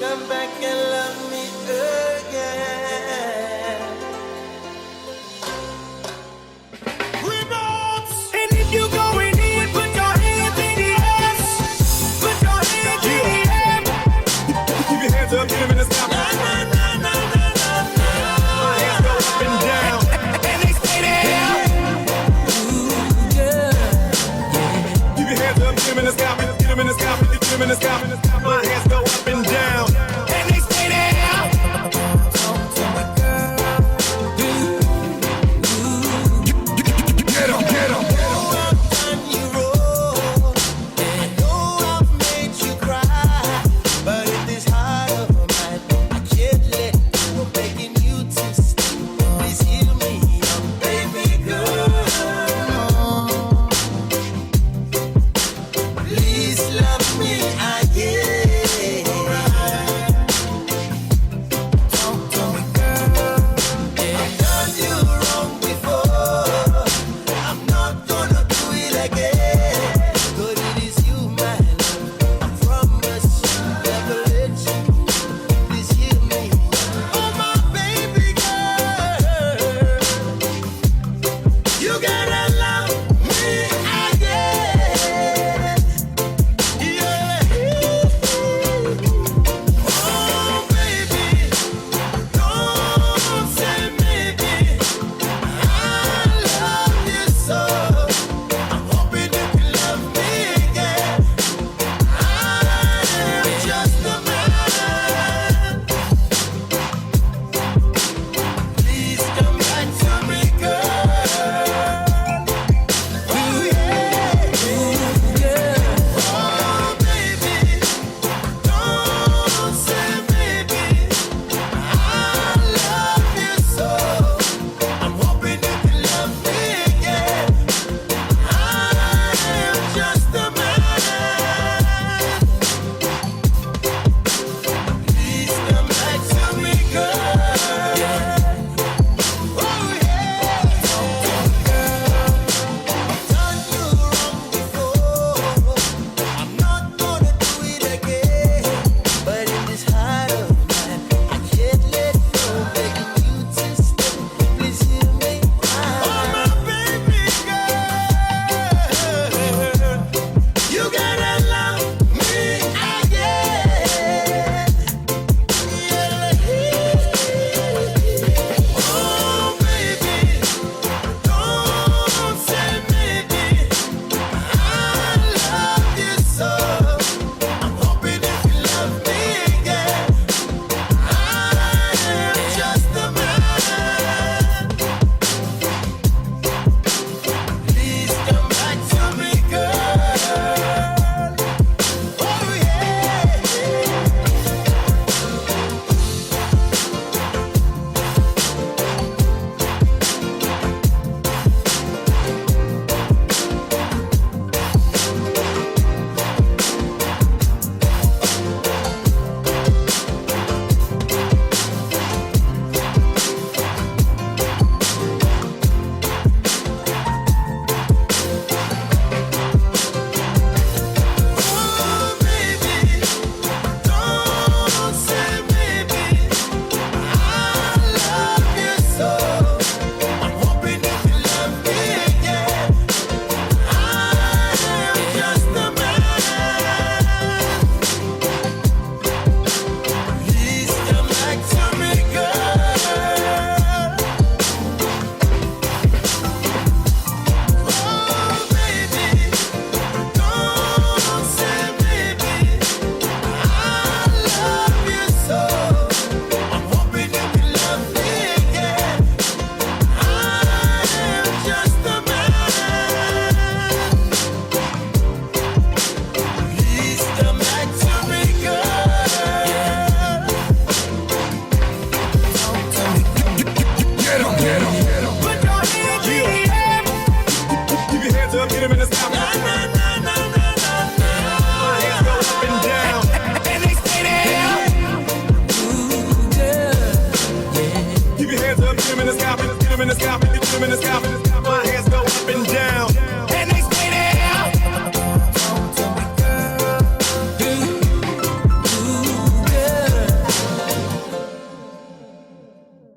Come back and love me again. We both. And if you going in, put your hands in the air. Put your hands in the air. Keep your hands up, get them in the sky. Na na na na na na na. Hands go up and down. And they stay there. Ooh, yeah. Keep your hands up, get them in the sky. Get them in the sky, get them in the sky. My hands go up and down. And they stay there. Talk to my girl. Get 'em, get 'em. I've done you wrong. I know I've made you cry. But in this heart of mine, I can't let go. I'm begging you to stay. Please hear me, young baby girl. Please love me again. them in the sky.